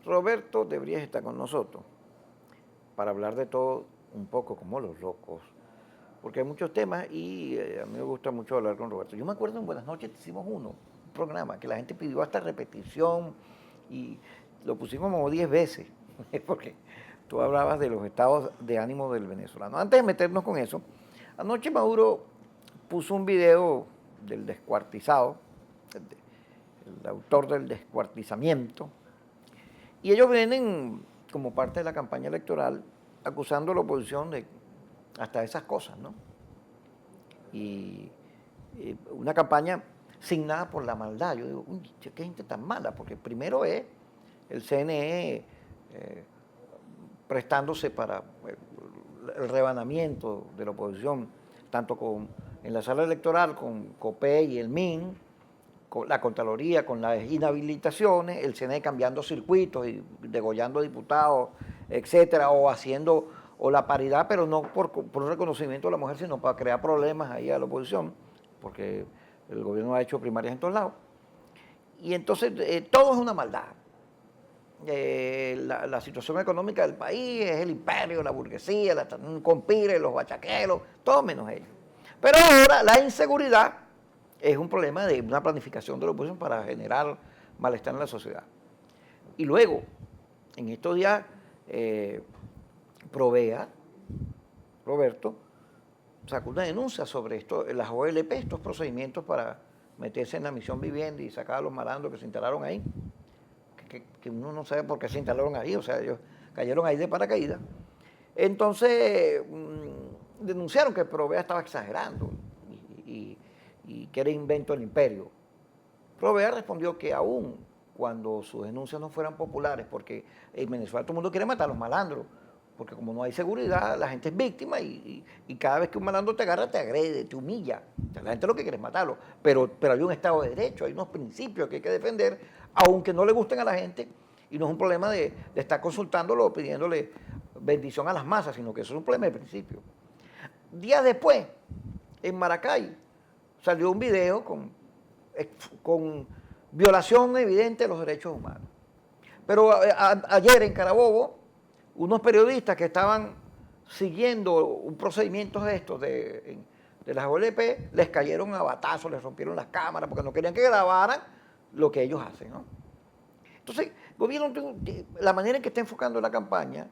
Roberto deberías estar con nosotros para hablar de todo un poco como los locos, porque hay muchos temas y a mí me gusta mucho hablar con Roberto. Yo me acuerdo en Buenas noches hicimos un programa que la gente pidió hasta repetición y lo pusimos como 10 veces, porque tú hablabas de los estados de ánimo del venezolano. Antes de meternos con eso, anoche Maduro puso un video del descuartizado, el autor del descuartizamiento, y ellos vienen como parte de la campaña electoral acusando a la oposición de hasta esas cosas, ¿no? Y una campaña signada por la maldad. Yo digo, uy, qué gente tan mala, porque primero es el CNE prestándose para el rebanamiento de la oposición, tanto en la sala electoral con COPEI y el MIN, con la Contraloría, con las inhabilitaciones, el CNE cambiando circuitos y degollando diputados, etcétera, o haciendo o la paridad, pero no por un reconocimiento de la mujer, sino para crear problemas ahí a la oposición, porque el gobierno ha hecho primarias en todos lados. Y entonces todo es una maldad. La situación económica del país es el imperio, la burguesía, la compire, los bachaqueros, todo menos ellos. Pero ahora la inseguridad es un problema de una planificación de la oposición para generar malestar en la sociedad. Y luego, en estos días, Provea, Roberto, sacó una denuncia sobre esto, las OLP, estos procedimientos para meterse en la misión vivienda y sacar a los malandros que se instalaron ahí, que uno no sabe por qué se instalaron ahí, o sea, ellos cayeron ahí de paracaídas. Entonces, denunciaron que Provea estaba exagerando y que era invento del imperio. Provea respondió que aún cuando sus denuncias no fueran populares, porque en Venezuela todo el mundo quiere matar a los malandros, porque como no hay seguridad, la gente es víctima y cada vez que un malandro te agarra, te agrede, te humilla. O sea, la gente lo que quiere es matarlo, pero hay un Estado de Derecho, hay unos principios que hay que defender, aunque no le gusten a la gente, y no es un problema de estar consultándolo o pidiéndole bendición a las masas, sino que eso es un problema de principio. Días después, en Maracay, salió un video con violación evidente de los derechos humanos. Pero ayer en Carabobo, unos periodistas que estaban siguiendo un procedimiento de estos de las OLP, les cayeron a batazos, les rompieron las cámaras porque no querían que grabaran lo que ellos hacen, ¿no? Entonces, el gobierno, la manera en que está enfocando la campaña,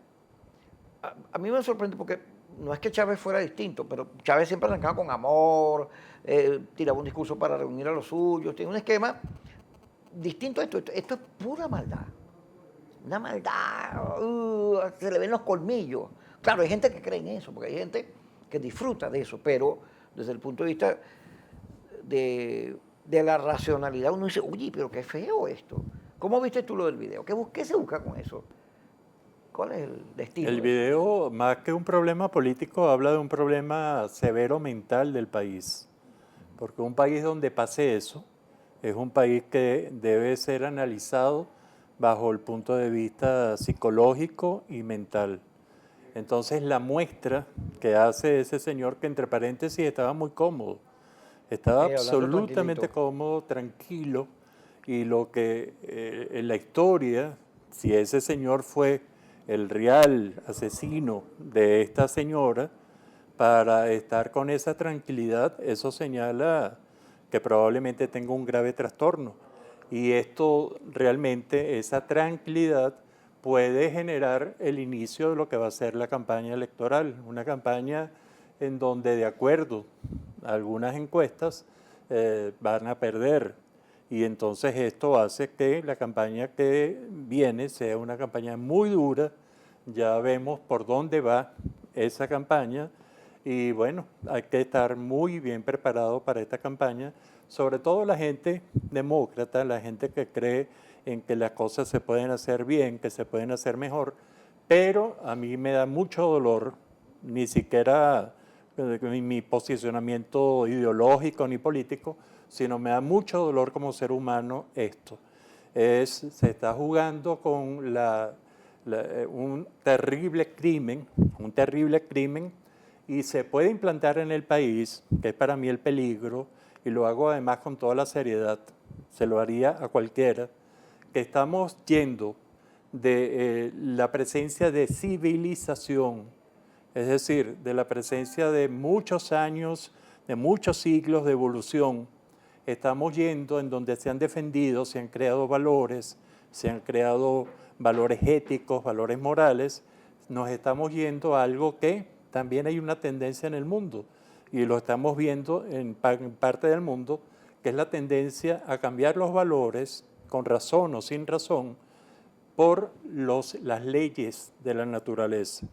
a mí me sorprende porque no es que Chávez fuera distinto, pero Chávez siempre arrancaba con amor, tiraba un discurso para reunir a los suyos, tiene un esquema distinto a esto. Esto es pura maldad. Una maldad, se le ven los colmillos. Claro, hay gente que cree en eso, porque hay gente que disfruta de eso, pero desde el punto de vista de la racionalidad uno dice, oye, pero qué feo esto. ¿Cómo viste tú lo del video? ¿Qué se busca con eso? ¿Cuál es el destino El de eso? video, más que un problema político, habla de un problema severo mental del país. Porque un país donde pase eso es un país que debe ser analizado bajo el punto de vista psicológico y mental. Entonces la muestra que hace ese señor, que entre paréntesis estaba muy cómodo, estaba Hablando absolutamente tranquilito. cómodo, tranquilo, y lo que en la historia, si ese señor fue el real asesino de esta señora, para estar con esa tranquilidad, eso señala que probablemente tenga un grave trastorno. Y esto realmente, esa tranquilidad, puede generar el inicio de lo que va a ser la campaña electoral, una campaña en donde, de acuerdo a algunas encuestas, van a perder. Y entonces esto hace que la campaña que viene sea una campaña muy dura. Ya vemos por dónde va esa campaña y bueno, hay que estar muy bien preparado para esta campaña, sobre todo la gente demócrata, la gente que cree en que las cosas se pueden hacer bien, que se pueden hacer mejor, pero a mí me da mucho dolor, ni siquiera mi posicionamiento ideológico ni político, sino me da mucho dolor como ser humano esto. Se está jugando con un terrible crimen, y se puede implantar en el país, que es para mí el peligro, y lo hago además con toda la seriedad, se lo haría a cualquiera, que estamos yendo de la presencia de civilización, es decir, de la presencia de muchos años, de muchos siglos de evolución. Estamos yendo en donde se han defendido, se han creado valores, se han creado valores éticos, valores morales. Nos estamos yendo a algo que también hay una tendencia en el mundo, y lo estamos viendo en parte del mundo, que es la tendencia a cambiar los valores, con razón o sin razón, por las leyes de la naturaleza.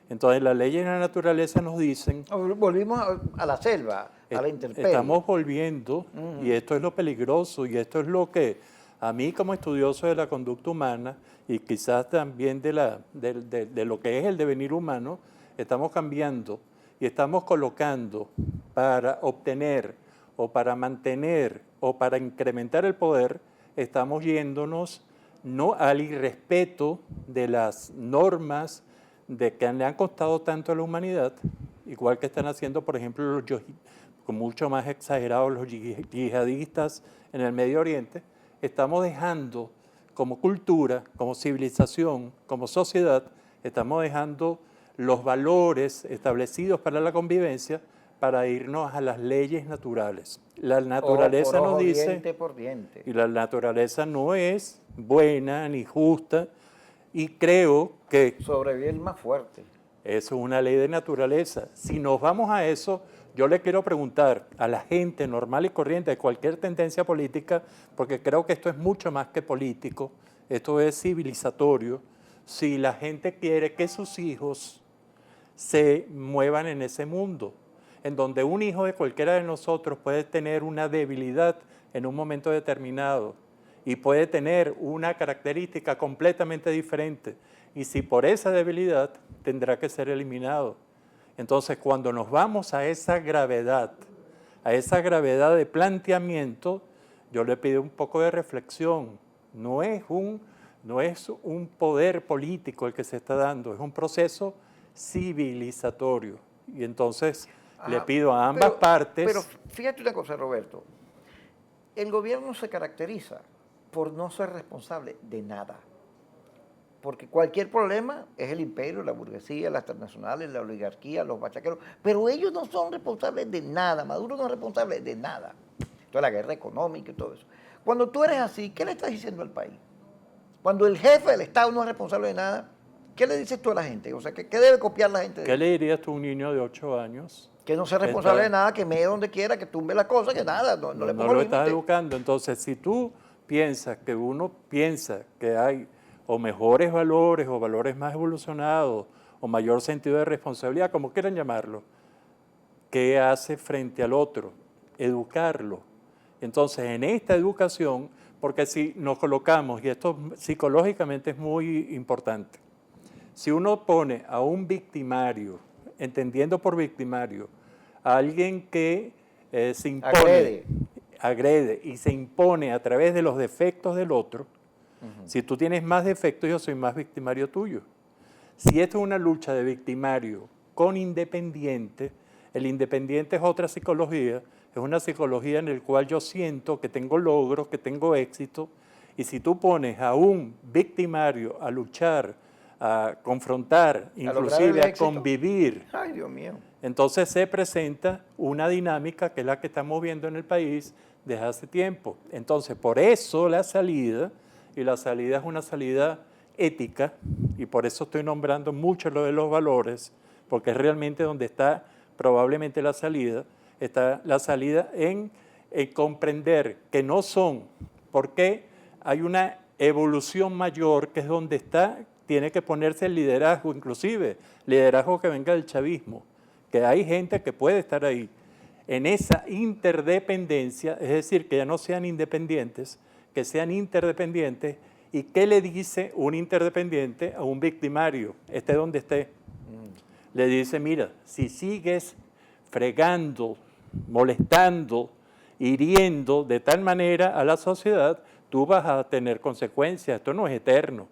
Entonces, las leyes de la naturaleza nos dicen... Volvimos a la selva, a la intemperie. Estamos volviendo, y esto es lo peligroso, y esto es lo que a mí como estudioso de la conducta humana, y quizás también de lo que es el devenir humano, estamos cambiando y estamos colocando para obtener o para mantener o para incrementar el poder, estamos yéndonos no al irrespeto de las normas de que le han costado tanto a la humanidad, igual que están haciendo, por ejemplo, con mucho más exagerados los yihadistas en el Medio Oriente. Estamos dejando como cultura, como civilización, como sociedad, estamos dejando los valores establecidos para la convivencia para irnos a las leyes naturales. La naturaleza nos dice, diente por diente. Y la naturaleza no es buena ni justa, y creo que sobrevive el más fuerte. Eso es una ley de naturaleza. Si nos vamos a eso, yo le quiero preguntar a la gente normal y corriente de cualquier tendencia política, porque creo que esto es mucho más que político, esto es civilizatorio, si la gente quiere que sus hijos se muevan en ese mundo, en donde un hijo de cualquiera de nosotros puede tener una debilidad en un momento determinado y puede tener una característica completamente diferente, y si por esa debilidad tendrá que ser eliminado. Entonces, cuando nos vamos a esa gravedad de planteamiento, yo le pido un poco de reflexión. No es un poder político el que se está dando, es un proceso civilizatorio. Y entonces le pido a ambas partes... Pero fíjate una cosa, Roberto. El gobierno se caracteriza por no ser responsable de nada. Porque cualquier problema es el imperio, la burguesía, las transnacionales, la oligarquía, los bachaqueros. Pero ellos no son responsables de nada. Maduro no es responsable de nada. Toda la guerra económica y todo eso. Cuando tú eres así, ¿qué le estás diciendo al país? Cuando el jefe del Estado no es responsable de nada, ¿qué le dices tú a la gente? O sea, ¿qué debe copiar la gente? ¿Qué le dirías tú a un niño de 8 años? Que no sea responsable de nada, que mee donde quiera, que tumbe las cosas, que nada. No le pongo lo estás educando. Entonces, si tú piensas que uno piensa que hay o mejores valores o valores más evolucionados o mayor sentido de responsabilidad, como quieran llamarlo, ¿qué hace frente al otro? Educarlo. Entonces, en esta educación, porque si nos colocamos, y esto psicológicamente es muy importante, si uno pone a un victimario, entendiendo por victimario, a alguien que se impone, agrede y se impone a través de los defectos del otro, si tú tienes más defectos, yo soy más victimario tuyo. Si esto es una lucha de victimario con independiente, el independiente es otra psicología, es una psicología en la cual yo siento que tengo logros, que tengo éxito, y si tú pones a un victimario a luchar, a confrontar, inclusive a convivir, ay, Dios mío, entonces se presenta una dinámica que es la que estamos viendo en el país desde hace tiempo. Entonces, por eso la salida, y la salida es una salida ética, y por eso estoy nombrando mucho lo de los valores, porque es realmente donde está probablemente la salida, está la salida en comprender que no son, porque hay una evolución mayor que es donde está, tiene que ponerse el liderazgo, inclusive liderazgo que venga del chavismo, que hay gente que puede estar ahí, en esa interdependencia, es decir, que ya no sean independientes, que sean interdependientes. ¿Y qué le dice un interdependiente a un victimario, esté donde esté? Le dice, mira, si sigues fregando, molestando, hiriendo de tal manera a la sociedad, tú vas a tener consecuencias, esto no es eterno.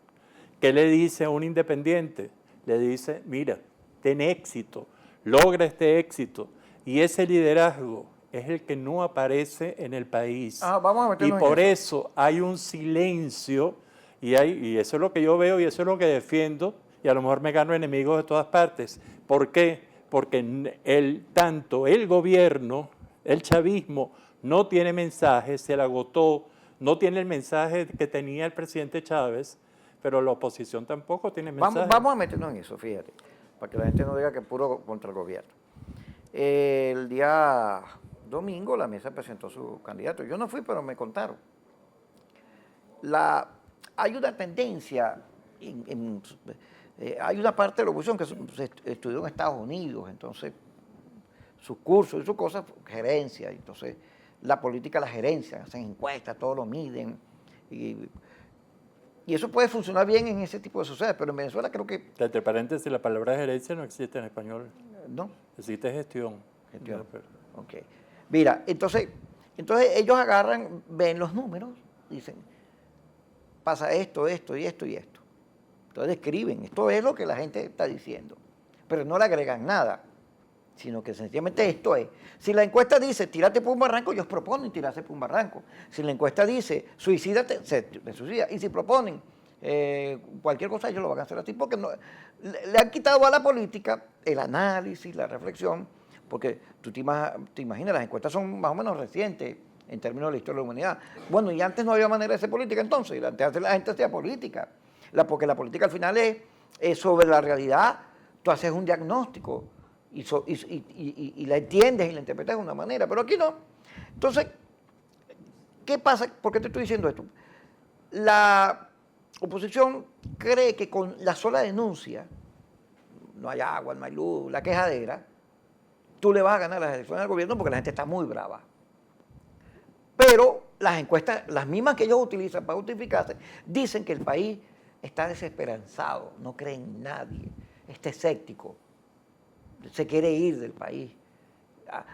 ¿Qué le dice a un independiente? Le dice, mira, ten éxito, logra este éxito, y ese liderazgo es el que no aparece en el país. Vamos a y por eso hay un silencio Y eso es lo que yo veo y eso es lo que defiendo, y a lo mejor me gano enemigos de todas partes. ¿Por qué? Porque tanto el gobierno, el chavismo, no tiene mensaje, se le agotó, no tiene el mensaje que tenía el presidente Chávez, pero la oposición tampoco tiene mensaje. Vamos a meternos en eso, fíjate, para que la gente no diga que es puro contra el gobierno. El día domingo la mesa presentó su candidato. Yo no fui, pero me contaron. Hay una tendencia, hay una parte de la oposición que se estudió en Estados Unidos, entonces sus cursos y sus cosas, gerencia, entonces la política, la gerencia, hacen encuestas, todo lo miden, y eso puede funcionar bien en ese tipo de sociedades, pero en Venezuela creo que... Entre paréntesis, la palabra gerencia no existe en español. No. Existe gestión. Gestión. Ok. Mira, entonces ellos agarran, ven los números, dicen, pasa esto, esto y esto y esto. Entonces escriben, esto es lo que la gente está diciendo, pero no le agregan nada, sino que sencillamente esto es. Si la encuesta dice, tírate por un barranco, ellos proponen tirarse por un barranco. Si la encuesta dice, suicídate, se suicida. Y si proponen cualquier cosa, ellos lo van a hacer así, porque le han quitado a la política el análisis, la reflexión, porque tú te imaginas, las encuestas son más o menos recientes en términos de la historia de la humanidad. Bueno, y antes no había manera de hacer política entonces, antes la gente hacía política, porque la política al final es sobre la realidad, tú haces un diagnóstico y la entiendes y la interpretas de una manera, pero aquí no. Entonces, ¿qué pasa? ¿Por qué te estoy diciendo esto? La oposición cree que con la sola denuncia, no hay agua, no hay luz, la quejadera, tú le vas a ganar las elecciones al gobierno porque la gente está muy brava. Pero las encuestas, las mismas que ellos utilizan para justificarse, dicen que el país está desesperanzado, no cree en nadie, está escéptico, se quiere ir del país.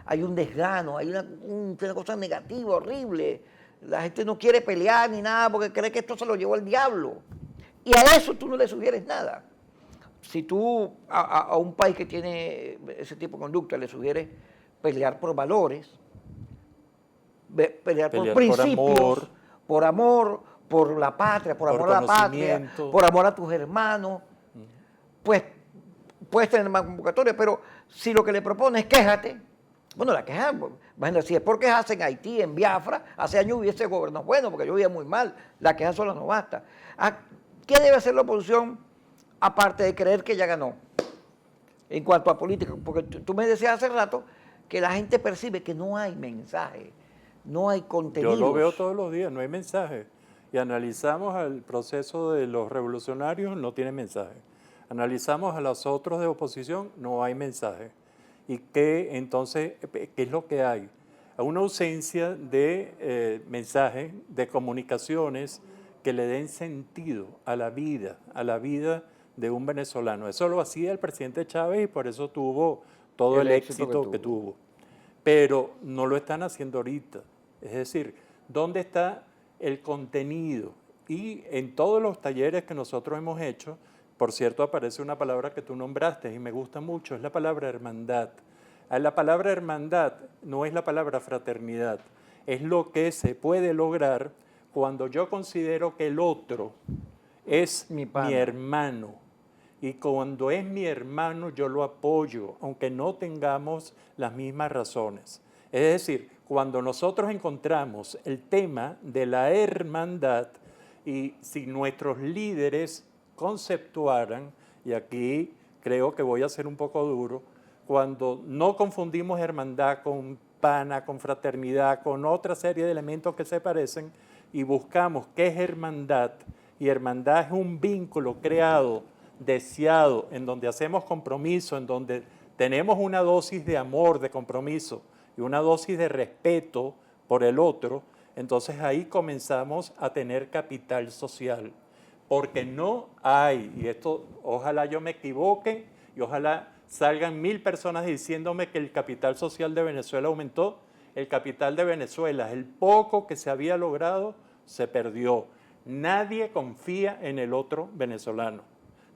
Hay un desgano, hay una cosa negativa, horrible. La gente no quiere pelear ni nada porque cree que esto se lo llevó el diablo. Y a eso tú no le sugieres nada. Si tú a un país que tiene ese tipo de conducta le sugieres pelear por valores, pelear por principios, por amor, por la patria, por amor a la patria, por amor a tus hermanos, pues puedes tener más convocatoria, pero si lo que le propones es quéjate, bueno, la queja, bueno, si es por quejarse en Haití, en Biafra, hace años hubiese gobierno bueno, porque yo vivía muy mal, la queja sola no basta. ¿Qué debe hacer la oposición aparte de creer que ya ganó? En cuanto a política, porque tú me decías hace rato que la gente percibe que no hay mensaje, no hay contenido. Yo lo veo todos los días, no hay mensaje. Y analizamos el proceso de los revolucionarios, no tiene mensaje. Analizamos a los otros de oposición, no hay mensaje. ¿Y qué entonces, qué es lo que hay? Una ausencia de mensaje, de comunicaciones que le den sentido a la vida de un venezolano. Eso lo hacía el presidente Chávez y por eso tuvo todo el éxito que tuvo. Pero no lo están haciendo ahorita. Es decir, ¿dónde está el contenido? Y en todos los talleres que nosotros hemos hecho, por cierto, aparece una palabra que tú nombraste y me gusta mucho, es la palabra hermandad. La palabra hermandad no es la palabra fraternidad, es lo que se puede lograr cuando yo considero que el otro es mi hermano. Y cuando es mi hermano yo lo apoyo, aunque no tengamos las mismas razones. Es decir, cuando nosotros encontramos el tema de la hermandad y si nuestros líderes conceptuaran, y aquí creo que voy a ser un poco duro, cuando no confundimos hermandad con pana, con fraternidad, con otra serie de elementos que se parecen y buscamos qué es hermandad, y hermandad es un vínculo creado, deseado, en donde hacemos compromiso, en donde tenemos una dosis de amor, de compromiso y una dosis de respeto por el otro, entonces ahí comenzamos a tener capital social. Porque no hay, y esto ojalá yo me equivoque y ojalá salgan 1000 personas diciéndome que el capital social de Venezuela aumentó. El capital de Venezuela, el poco que se había logrado, se perdió. Nadie confía en el otro venezolano.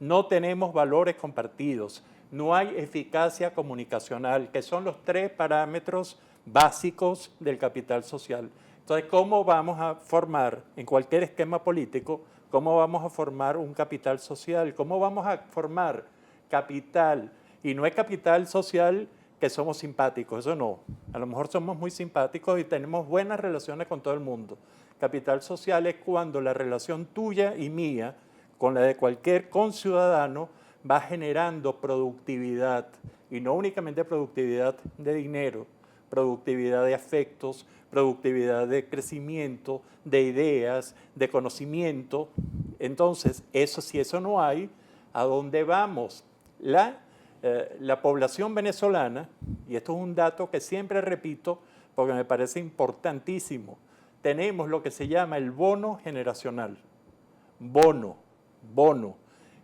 No tenemos valores compartidos. No hay eficacia comunicacional, que son los 3 parámetros básicos del capital social. Entonces, ¿cómo vamos a formar en cualquier esquema político ¿Cómo vamos a formar un capital social? ¿Cómo vamos a formar capital? Y no es capital social que somos simpáticos, eso no. A lo mejor somos muy simpáticos y tenemos buenas relaciones con todo el mundo. Capital social es cuando la relación tuya y mía con la de cualquier conciudadano va generando productividad, y no únicamente productividad de dinero, productividad de afectos, productividad de crecimiento, de ideas, de conocimiento. Entonces, si eso no hay, ¿a dónde vamos? La población venezolana, y esto es un dato que siempre repito porque me parece importantísimo, tenemos lo que se llama el bono generacional. Bono.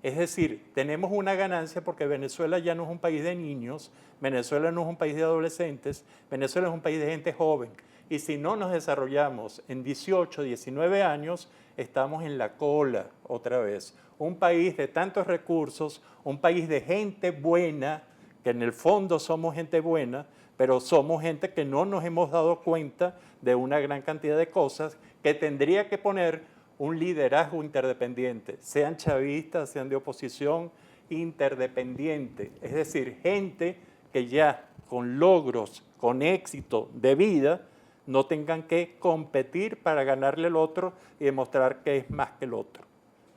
Es decir, tenemos una ganancia porque Venezuela ya no es un país de niños, Venezuela no es un país de adolescentes, Venezuela es un país de gente joven. Y si no nos desarrollamos en 18, 19 años, estamos en la cola otra vez. Un país de tantos recursos, un país de gente buena, que en el fondo somos gente buena, pero somos gente que no nos hemos dado cuenta de una gran cantidad de cosas que tendría que poner un liderazgo interdependiente, sean chavistas, sean de oposición, interdependiente. Es decir, gente que ya con logros, con éxito de vida, no tengan que competir para ganarle al otro y demostrar que es más que el otro.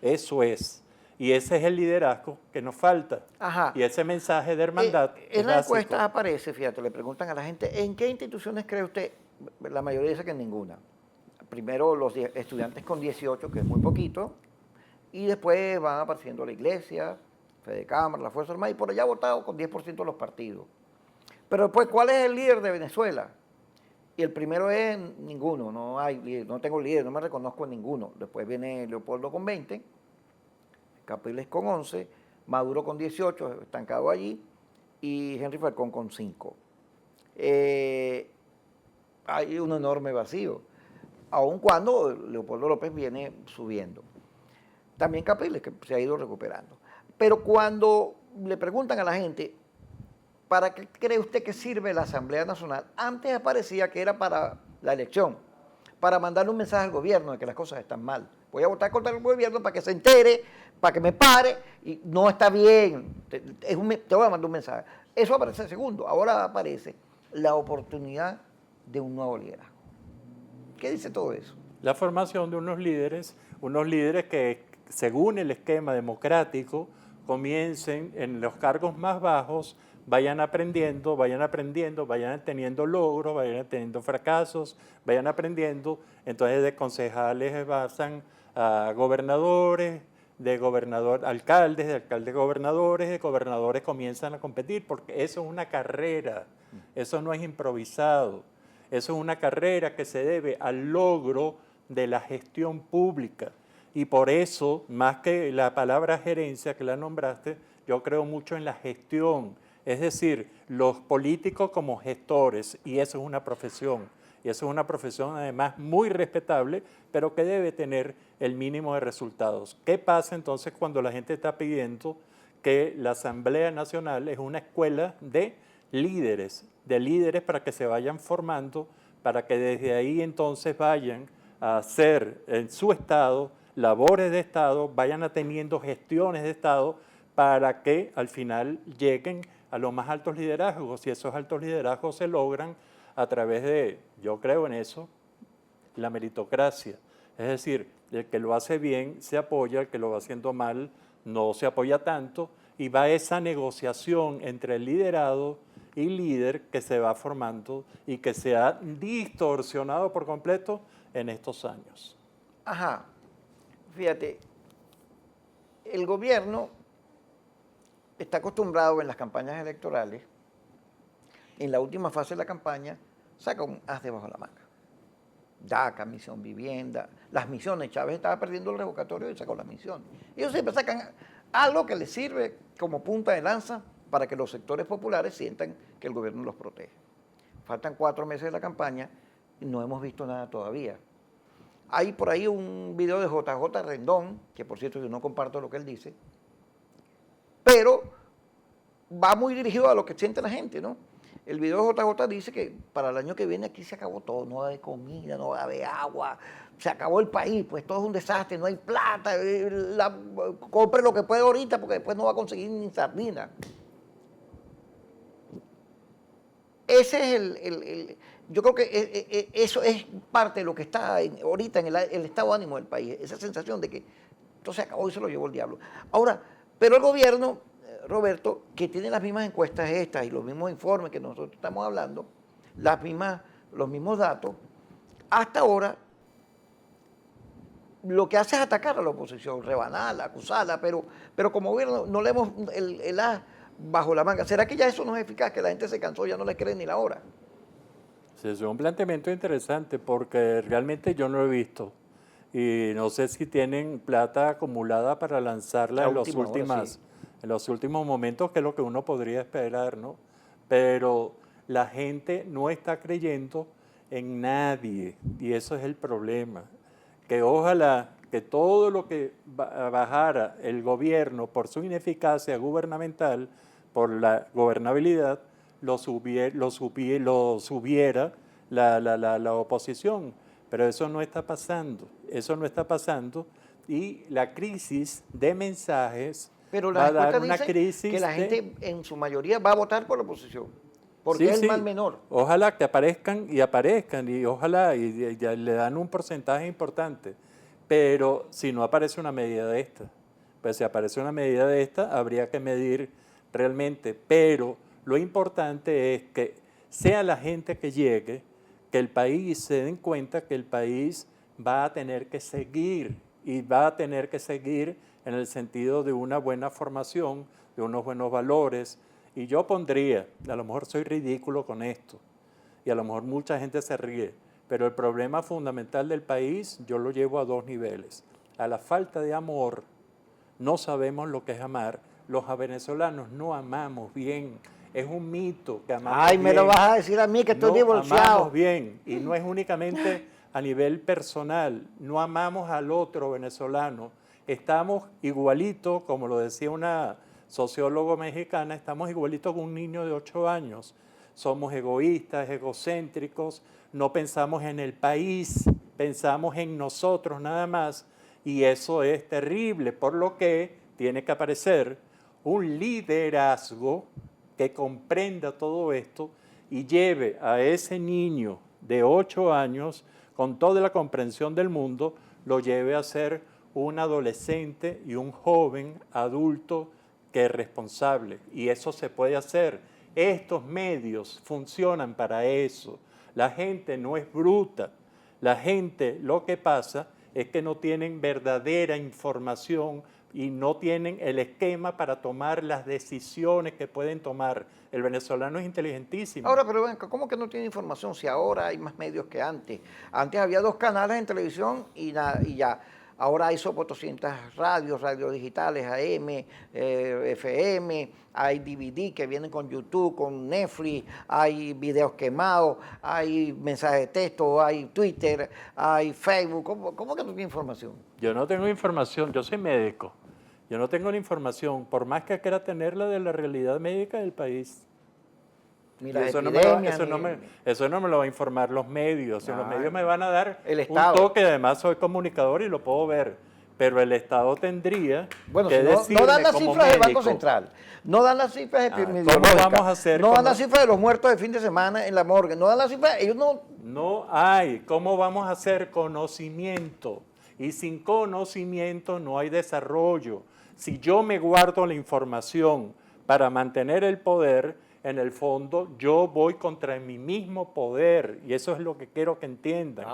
Eso es. Y ese es el liderazgo que nos falta. Ajá. Y ese mensaje de hermandad es en la básico. encuesta aparece, fíjate, le preguntan a la gente, ¿en qué instituciones cree usted? La mayoría dice que en ninguna. Primero los estudiantes con 18, que es muy poquito, y después van apareciendo la iglesia, Fede Cámara, la Fuerza Armada, y por allá ha votado con 10% de los partidos. Pero después, ¿cuál es el líder de Venezuela? Y el primero es ninguno, no hay líder, no tengo líder, no me reconozco en ninguno. Después viene Leopoldo con 20, Capriles con 11, Maduro con 18, estancado allí, y Henry Falcón con 5. Hay un enorme vacío, aun cuando Leopoldo López viene subiendo. También Capriles, que se ha ido recuperando. Pero cuando le preguntan a la gente, ¿para qué cree usted que sirve la Asamblea Nacional? Antes aparecía que era para la elección, para mandarle un mensaje al gobierno de que las cosas están mal. Voy a votar contra el gobierno para que se entere, para que me pare, y no está bien, te voy a mandar un mensaje. Eso aparece segundo. Ahora aparece la oportunidad de un nuevo liderazgo. ¿Qué dice todo eso? La formación de unos líderes que según el esquema democrático comiencen en los cargos más bajos, vayan aprendiendo, vayan teniendo logros, vayan teniendo fracasos, vayan aprendiendo. Entonces de concejales pasan a gobernadores, alcaldes, de alcaldes gobernadores, de gobernadores comienzan a competir, porque eso es una carrera, eso no es improvisado. Eso es una carrera que se debe al logro de la gestión pública. Y por eso, más que la palabra gerencia que la nombraste, yo creo mucho en la gestión. Es decir, los políticos como gestores, y eso es una profesión. Y eso es una profesión además muy respetable, pero que debe tener el mínimo de resultados. ¿Qué pasa entonces cuando la gente está pidiendo que la Asamblea Nacional es una escuela de líderes para que se vayan formando, para que desde ahí entonces vayan a hacer en su estado labores de estado, vayan teniendo gestiones de estado para que al final lleguen a los más altos liderazgos, y esos altos liderazgos se logran a través de, yo creo en eso, la meritocracia. Es decir, el que lo hace bien se apoya, el que lo va haciendo mal no se apoya tanto, y va esa negociación entre el liderado y líder que se va formando y que se ha distorsionado por completo en estos años. Ajá, fíjate, el gobierno está acostumbrado en las campañas electorales, en la última fase de la campaña, saca un as debajo de la manga. DACA, Misión Vivienda, las misiones. Chávez estaba perdiendo el revocatorio y sacó las misiones. Ellos siempre sacan algo que les sirve como punta de lanza para que los sectores populares sientan que el gobierno los protege. Faltan 4 meses de la campaña y no hemos visto nada todavía. Hay por ahí un video de JJ Rendón, que por cierto yo no comparto lo que él dice, pero va muy dirigido a lo que siente la gente, ¿no? el video de JJ dice que para el año que viene aquí se acabó todo, no va a haber comida, no va a haber agua, se acabó el país, pues todo es un desastre, no hay plata, compre lo que puede ahorita porque después no va a conseguir ni sardina. Ese es yo creo que eso es parte de lo que está ahorita en el estado de ánimo del país, esa sensación de que esto se acabó y se lo llevó el diablo. Ahora, pero el gobierno, Roberto, que tiene las mismas encuestas estas y los mismos informes que nosotros estamos hablando, los mismos datos, hasta ahora lo que hace es atacar a la oposición, rebanarla, acusarla, pero como gobierno no le hemos el as bajo la manga. ¿Será que ya eso no es eficaz, que la gente se cansó, ya no le cree ni la hora? Sí, es un planteamiento interesante porque realmente yo no lo he visto y no sé si tienen plata acumulada para lanzarla en los últimos momentos, que es lo que uno podría esperar, ¿no? Pero la gente no está creyendo en nadie y eso es el problema. Que ojalá que todo lo que bajara el gobierno por su ineficacia gubernamental, por la gobernabilidad, lo subiera la oposición. Pero eso no está pasando, y la crisis de mensajes pero va las a dar encuestas una dicen crisis que la gente en su mayoría va a votar por la oposición, porque sí, es el sí. mal menor. Ojalá que aparezcan, y ojalá y ya le dan un porcentaje importante. Pero si no aparece una medida de esta, pues si aparece una medida de esta, habría que medir realmente. Pero lo importante es que sea la gente que llegue, que el país se den cuenta que el país va a tener que seguir, y va a tener que seguir en el sentido de una buena formación, de unos buenos valores. Y yo pondría, a lo mejor soy ridículo con esto, y a lo mejor mucha gente se ríe, pero el problema fundamental del país yo lo llevo a dos niveles. A la falta de amor, no sabemos lo que es amar. Los venezolanos no amamos bien. Es un mito que amamos bien. Ay, me lo vas a decir a mí que estoy divorciado. No amamos bien, y no es únicamente a nivel personal. No amamos al otro venezolano. Estamos igualitos, como lo decía una socióloga mexicana, estamos igualitos con un niño de 8 años. Somos egoístas, egocéntricos, no pensamos en el país, pensamos en nosotros nada más, y eso es terrible, por lo que tiene que aparecer un liderazgo que comprenda todo esto y lleve a ese niño de 8 años, con toda la comprensión del mundo, lo lleve a ser un adolescente y un joven adulto que es responsable. Y eso se puede hacer. Estos medios funcionan para eso. La gente no es bruta. La gente, lo que pasa es que no tienen verdadera información y no tienen el esquema para tomar las decisiones que pueden tomar. El venezolano es inteligentísimo. Ahora, pero ven, ¿cómo que no tiene información si ahora hay más medios que antes? Antes había 2 canales en televisión y ya. Ahora hay 200 radios digitales, AM, FM, hay DVD que vienen con YouTube, con Netflix, hay videos quemados, hay mensajes de texto, hay Twitter, hay Facebook. ¿Cómo que no tiene información? Yo no tengo información, yo soy médico. Yo no tengo la información, por más que quiera tenerla, de la realidad médica del país. Ni Y las eso epidemias, eso no me lo va a informar los medios. Los medios me van a dar el un Estado. toque, además soy comunicador y lo puedo ver. Pero el Estado tendría bueno, que si decirme no dan las como cifras del Banco médico, Central, no dan las cifras epidemiológicas, ¿cómo vamos a hacer? no dan las cifras de los muertos de fin de semana en la morgue, no dan las cifras, ellos no... No hay. ¿Cómo vamos a hacer conocimiento? Y sin conocimiento no hay desarrollo. Si yo me guardo la información para mantener el poder, en el fondo yo voy contra mi mismo poder, y eso es lo que quiero que entiendan.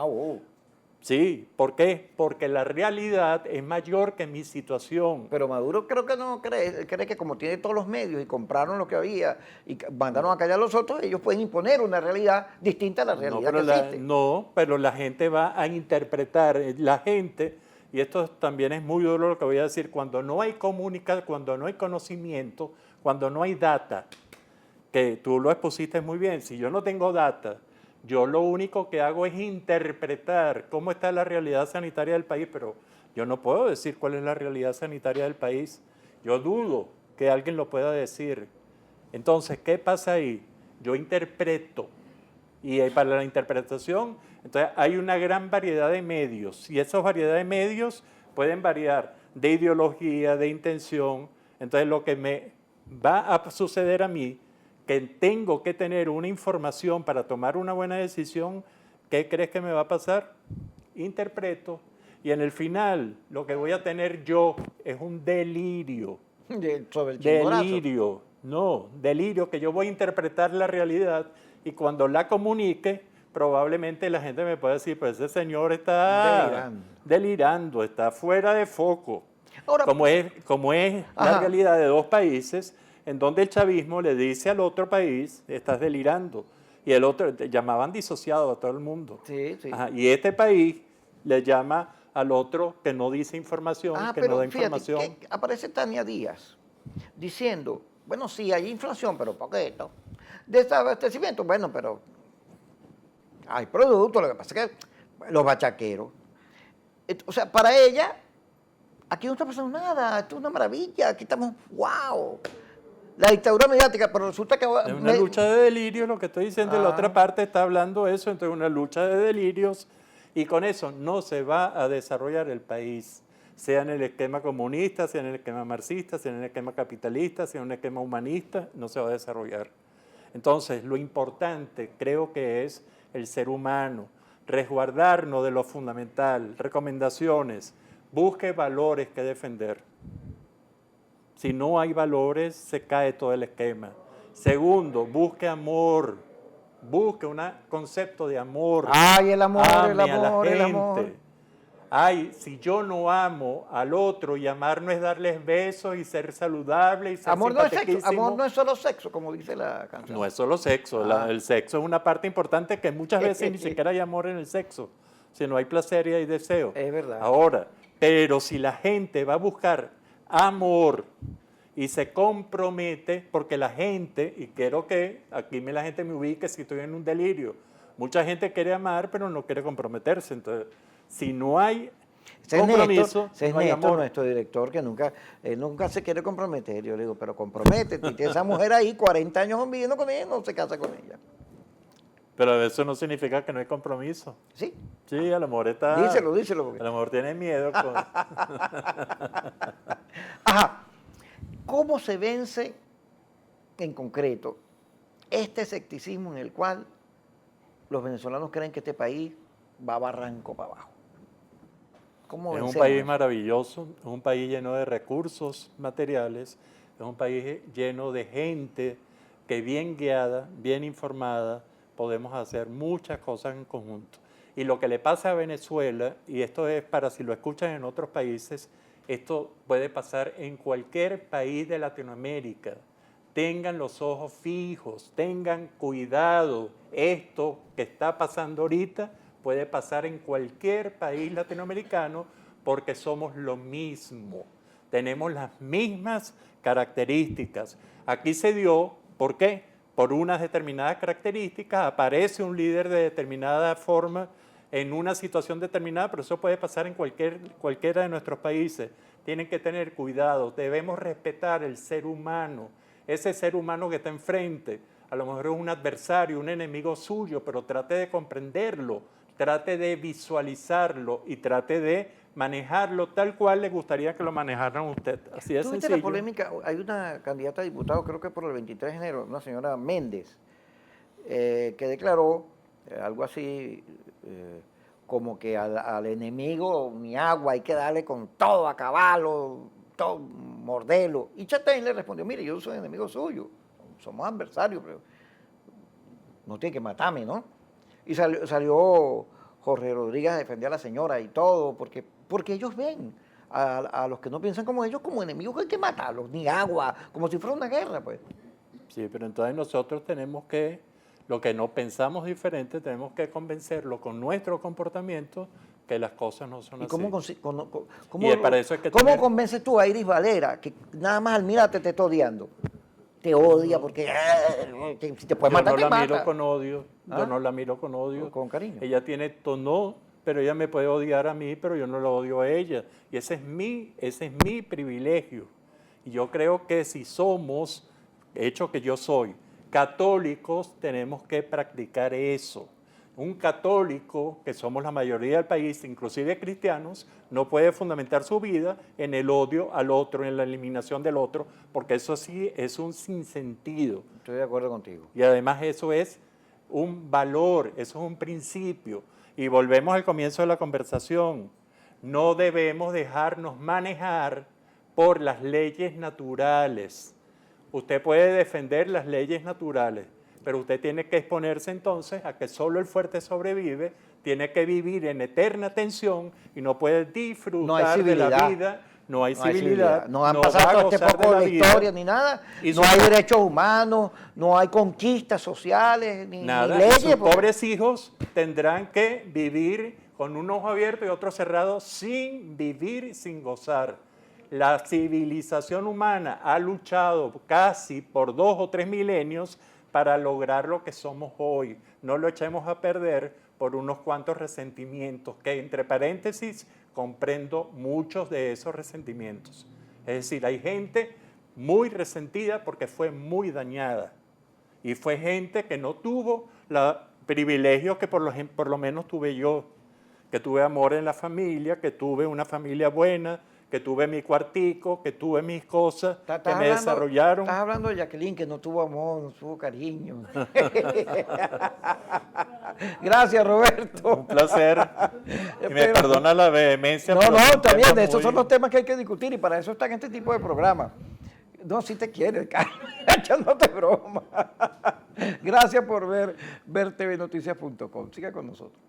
Sí, ¿por qué? Porque la realidad es mayor que mi situación. Pero Maduro creo que no cree que como tiene todos los medios y compraron lo que había y mandaron a callar a los otros, ellos pueden imponer una realidad distinta a la realidad que existe. No, pero la gente va a interpretar, la gente, y esto también es muy duro lo que voy a decir, cuando no hay comunicación, cuando no hay conocimiento, cuando no hay data, que tú lo expusiste muy bien, si yo no tengo data, yo lo único que hago es interpretar cómo está la realidad sanitaria del país, pero yo no puedo decir cuál es la realidad sanitaria del país. Yo dudo que alguien lo pueda decir. Entonces, ¿qué pasa ahí? yo interpreto. Y para la interpretación, entonces hay una gran variedad de medios. Y esas variedades de medios pueden variar de ideología, de intención. Entonces lo que me va a suceder a mí, que tengo que tener una información para tomar una buena decisión, ¿qué crees que me va a pasar? Interpreto. Y en el final, lo que voy a tener yo es un delirio. Sobre el chimborazo. Delirio, no, delirio, que yo voy a interpretar la realidad y cuando la comunique, probablemente la gente me pueda decir, pues ese señor está delirando, está fuera de foco. Ahora, como es la ajá. realidad de dos países en donde el chavismo le dice al otro país, estás delirando. Y el otro, llamaban disociado a todo el mundo. Sí, sí. Ajá, y este país le llama al otro que no dice información, que no pero da fíjate, información. que aparece Tania Díaz diciendo, bueno, sí, hay inflación, pero poquito. Desabastecimiento, bueno, pero hay productos, lo que pasa es que los bachaqueros. O sea, para ella, aquí no está pasando nada, esto es una maravilla, aquí estamos, wow. La dictadura mediática, pero resulta que... Es una lucha de delirios, lo que estoy diciendo, la otra parte está hablando eso, entonces una lucha de delirios, y con eso no se va a desarrollar el país, sea en el esquema comunista, sea en el esquema marxista, sea en el esquema capitalista, sea en un esquema humanista, no se va a desarrollar. Entonces, lo importante creo que es el ser humano, resguardarnos de lo fundamental, recomendaciones, busque valores que defender. Si no hay valores, se cae todo el esquema. Segundo, busque amor. Busque un concepto de amor. Ay, el amor, Ame el amor, a la gente. el amor. Ay, si yo no amo al otro y amar no es darles besos y ser saludable y ser Amor no es sexo, simpaticísimo. amor no es solo sexo, como dice la canción. No es solo sexo, el sexo es una parte importante que muchas veces ni siquiera hay amor en el sexo, sino hay placer y hay deseo. Es verdad. Ahora, pero si la gente va a buscar amor y se compromete, porque la gente, y quiero que aquí la gente me ubique si estoy en un delirio, mucha gente quiere amar pero no quiere comprometerse, entonces si no hay compromiso, no hay amor. Nuestro director, que nunca se quiere comprometer. Yo le digo, pero comprométete. Y tiene esa mujer ahí 40 años viviendo con ella, no se casa con ella. Pero eso no significa que no hay compromiso. ¿Sí? Sí, a lo mejor está... Díselo. Porque... A lo mejor tiene miedo. Ajá. ¿Cómo se vence en concreto este escepticismo en el cual los venezolanos creen que este país va barranco para abajo? Es un país maravilloso, es un país lleno de recursos materiales, es un país lleno de gente que bien guiada, bien informada, podemos hacer muchas cosas en conjunto. Y lo que le pasa a Venezuela, y esto es para si lo escuchan en otros países, esto puede pasar en cualquier país de Latinoamérica. Tengan los ojos fijos, tengan cuidado. Esto que está pasando ahorita puede pasar en cualquier país latinoamericano porque somos lo mismo. Tenemos las mismas características. Aquí se dio, ¿por qué? Por unas determinadas características, aparece un líder de determinada forma en una situación determinada, pero eso puede pasar en cualquiera de nuestros países. Tienen que tener cuidado, debemos respetar el ser humano, ese ser humano que está enfrente. A lo mejor es un adversario, un enemigo suyo, pero trate de comprenderlo, trate de visualizarlo y trate de manejarlo tal cual le gustaría que lo manejaran usted. Así de sencillo. La polémica? Hay una candidata a diputado, creo que por el 23 de enero, una señora Méndez, que declaró algo así como que al enemigo ni agua, hay que darle con todo, acabarlo, todo, morderlo. Y Chatén le respondió, mire, yo soy enemigo suyo, somos adversarios, pero no tiene que matarme, ¿no? Y salió Jorge Rodríguez a defender a la señora y todo, porque ellos ven a los que no piensan como ellos como enemigos que hay que matarlos, ni agua, como si fuera una guerra, pues. Sí, pero entonces nosotros tenemos que, lo que no pensamos diferente, tenemos que convencerlo con nuestro comportamiento que las cosas no son ¿Y así. ¿Cómo convences tú a Iris Valera, que nada más al mirarte te está odiando? Te odia porque si te puede matar, te mata. Yo no la miro con odio, yo no la miro con odio. Con cariño. Ella tiene tono, pero ella me puede odiar a mí, pero yo no la odio a ella. Y ese es mi privilegio. Y yo creo que si somos, hecho que yo soy, católicos tenemos que practicar eso. Un católico, que somos la mayoría del país, inclusive cristianos, no puede fundamentar su vida en el odio al otro, en la eliminación del otro, porque eso sí es un sinsentido. Estoy de acuerdo contigo. Y además eso es un valor, eso es un principio. Y volvemos al comienzo de la conversación. No debemos dejarnos manejar por las leyes naturales. Usted puede defender las leyes naturales, pero usted tiene que exponerse entonces a que solo el fuerte sobrevive, tiene que vivir en eterna tensión y no puede disfrutar de la vida. No hay civilidad. No han pasado todo este poco de historia ni nada. Y no hay derechos humanos, no hay conquistas sociales, ni nada. leyes. Y sus pobres hijos tendrán que vivir con un ojo abierto y otro cerrado, sin vivir, sin gozar. La civilización humana ha luchado casi por 2 o 3 milenios para lograr lo que somos hoy. No lo echemos a perder por unos cuantos resentimientos, que entre paréntesis comprendo muchos de esos resentimientos. Es decir, hay gente muy resentida porque fue muy dañada. Y fue gente que no tuvo los privilegios que por lo menos tuve yo, que tuve amor en la familia, que tuve una familia buena, que tuve mi cuartico, que tuve mis cosas, que me desarrollaron. Estás hablando de Jacqueline, que no tuvo amor, no tuvo cariño. Gracias, Roberto. Un placer. Y me perdona la vehemencia. No, está bien, esos son los temas que hay que discutir y para eso están este tipo de programas. No, si te quieres, Carlos, echándote broma. Gracias por ver tvnoticias.com. Siga con nosotros.